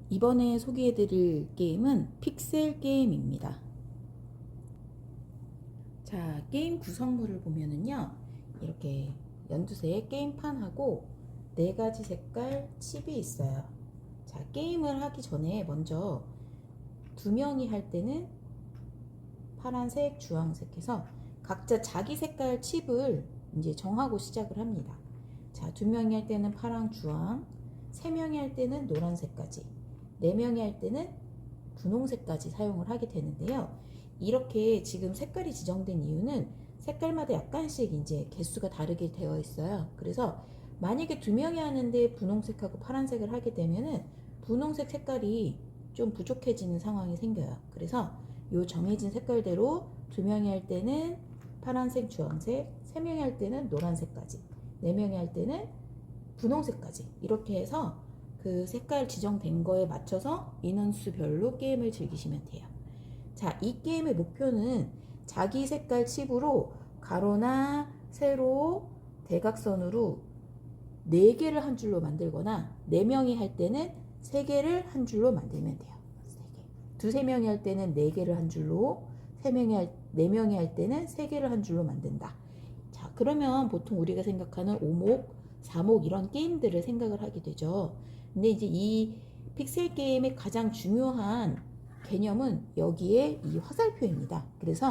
이번에 소개해드릴 게임은 픽셀 게임입니다. 자, 게임 구성물을 보면은요, 이렇게 연두색 게임판하고 4가지 색깔 칩이 있어요. 자, 게임을 하기 전에 먼저 2명이 할 때는 파란색, 주황색 해서 각자 자기 색깔 칩을 이제 정하고 시작을 합니다. 자, 2명이 할 때는 파랑, 주황, 3명이 할 때는 노란색까지, 4명이 할 때는 분홍색까지 사용을 하게 되는데요. 이렇게 지금 색깔이 지정된 이유는 색깔마다 약간씩 이제 개수가 다르게 되어 있어요. 그래서 만약에 2명이 하는데 분홍색하고 파란색을 하게 되면은 분홍색 색깔이 좀 부족해지는 상황이 생겨요. 그래서 요 정해진 색깔대로 2명이 할 때는 파란색, 주황색, 3명이 할 때는 노란색까지, 4명이 할 때는 분홍색까지 이렇게 해서 그 색깔 지정된 거에 맞춰서 인원수별로 게임을 즐기시면 돼요. 자, 이 게임의 목표는 자기 색깔 칩으로 가로나 세로, 대각선으로 4개를 한 줄로 만들거나 4명이 할 때는 3개를 한 줄로 만들면 돼요. 3개. 2-3명이 할 때는 4개를 한 줄로, 4명이 할 때는 3개를 한 줄로 만든다. 자, 그러면 보통 우리가 생각하는 오목, 사목 이런 게임들을 생각을 하게 되죠. 근데 이제 이 픽셀 게임의 가장 중요한 개념은 여기에 이 화살표입니다. 그래서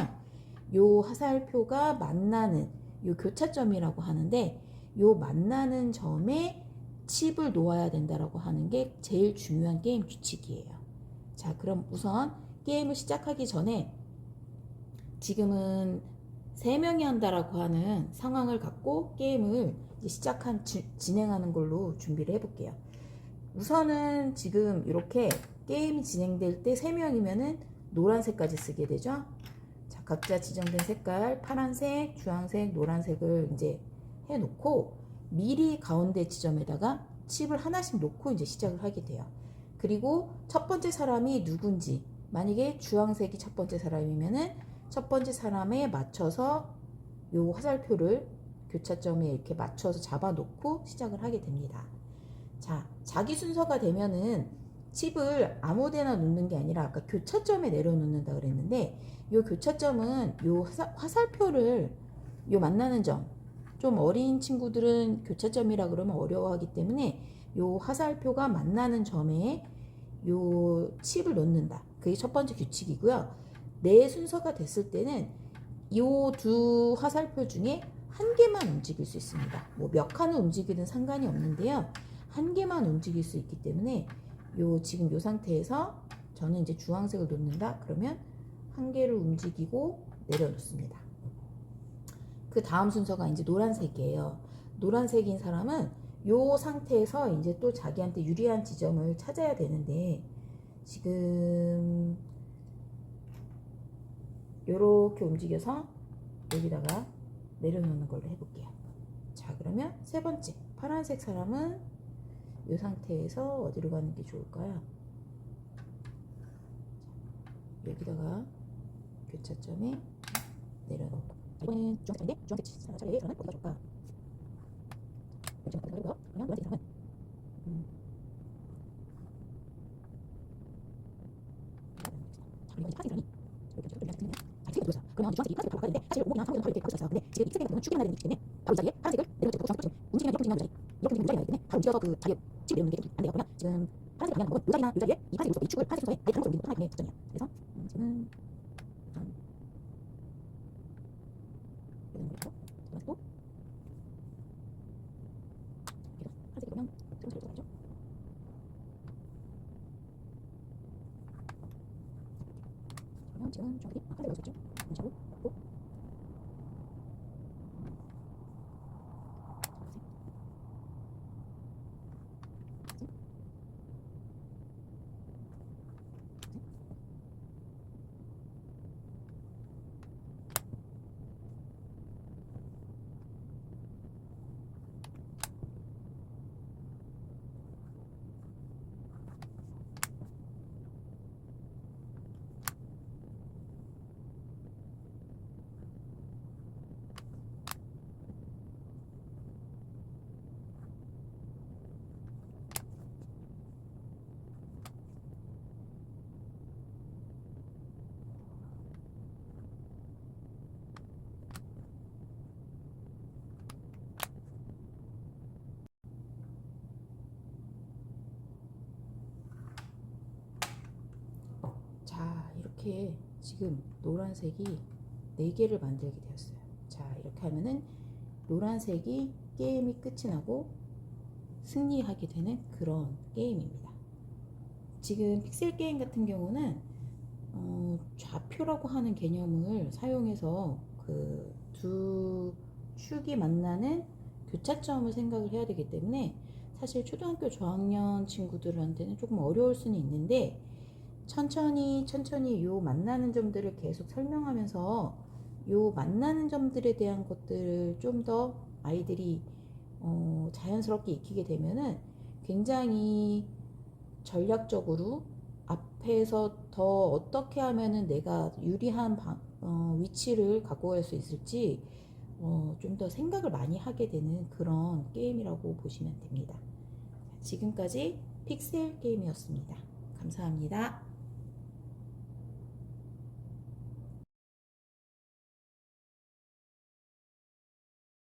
요 화살표가 만나는 요 교차점이라고 하는데 요 만나는 점에 칩을 놓아야 된다라고 하는 게 제일 중요한 게임 규칙이에요. 자, 그럼 우선 게임을 시작하기 전에 지금은 3명이 한다라고 하는 상황을 갖고 게임을 진행하는 걸로 준비를 해볼게요. 우선은 지금 이렇게 게임이 진행될 때 3명이면은 노란색까지 쓰게 되죠. 자, 각자 지정된 색깔 파란색, 주황색, 노란색을 이제 해놓고 미리 가운데 지점에다가 칩을 하나씩 놓고 이제 시작을 하게 돼요. 그리고 첫 번째 사람이 누군지, 만약에 주황색이 첫 번째 사람이면은 첫 번째 사람에 맞춰서 요 화살표를 교차점에 이렇게 맞춰서 잡아놓고 시작을 하게 됩니다. 자, 자기 순서가 되면은 칩을 아무데나 놓는 게 아니라 아까 교차점에 내려놓는다 그랬는데 요 교차점은 요 화살표를 요 만나는 점, 좀 어린 친구들은 교차점이라 그러면 어려워하기 때문에 요 화살표가 만나는 점에 요 칩을 놓는다. 그게 첫 번째 규칙이고요. 내 순서가 됐을 때는 요 두 화살표 중에 한 개만 움직일 수 있습니다. 뭐 몇 칸을 움직이든 상관이 없는데요. 한 개만 움직일 수 있기 때문에 지금 요 상태에서 저는 이제 주황색을 놓는다. 그러면 한 개를 움직이고 내려놓습니다. 그 다음 순서가 이제 노란색이에요. 노란색인 사람은 요 상태에서 이제 또 자기한테 유리한 지점을 찾아야 되는데 지금 요렇게 움직여서 여기다가 내려놓는 걸로 해볼게요. 자, 그러면 세 번째 파란색 사람은 이 상태에서 어디로 가는 게 좋을까요? 여기다가 교차점에 내려놓고 이번엔 주황색인데 주황색 차례에 저는 어디가 좋을까? 그러면 노란색 사람은 이번 파란색 사람이 이렇게 좀 그러면 주황색이 파란색을 바꿔야 되는데 사실 오목이나 상관은 바로 이렇게 바꿀 수 있어요. 근데 지금 이 색깔이 보면 축이 하나 되는 위치 때문에 바로 이 자리에 파란색을 내려놓고 주황색을 움직이면 이렇게 움직이는 자리 이렇게 움직이는 자리가 있기 때문에 바로 움직여서 그 자리에 칩 내려놓는 게 안 돼요. 그러면 지금 파란색 방향 방법은 이 자리에 이 파란색 이 축을 파란색 순서에 아예 다른 것으로 움직이는 하나의 작전이에요. 그래서 지금 이런 걸로 하고 파란색이 보면 새로 들어가죠. 그러면 지금 주황색이 파란색으로 썼죠. 이런 식으로 하고 이렇게 지금 노란색이 4개를 만들게 되었어요. 자, 이렇게 하면은 노란색이 게임이 끝이 나고 승리하게 되는 그런 게임입니다. 지금 픽셀 게임 같은 경우는 좌표라고 하는 개념을 사용해서 그 두 축이 만나는 교차점을 생각을 해야 되기 때문에 사실 초등학교 저학년 친구들한테는 조금 어려울 수는 있는데, 천천히 요 만나는 점들을 계속 설명하면서 요 만나는 점들에 대한 것들을 좀 더 아이들이 자연스럽게 익히게 되면은 굉장히 전략적으로 앞에서 더 어떻게 하면은 내가 유리한 위치를 갖고 갈 수 있을지 좀 더 생각을 많이 하게 되는 그런 게임이라고 보시면 됩니다. 지금까지 픽셀 게임이었습니다. 감사합니다.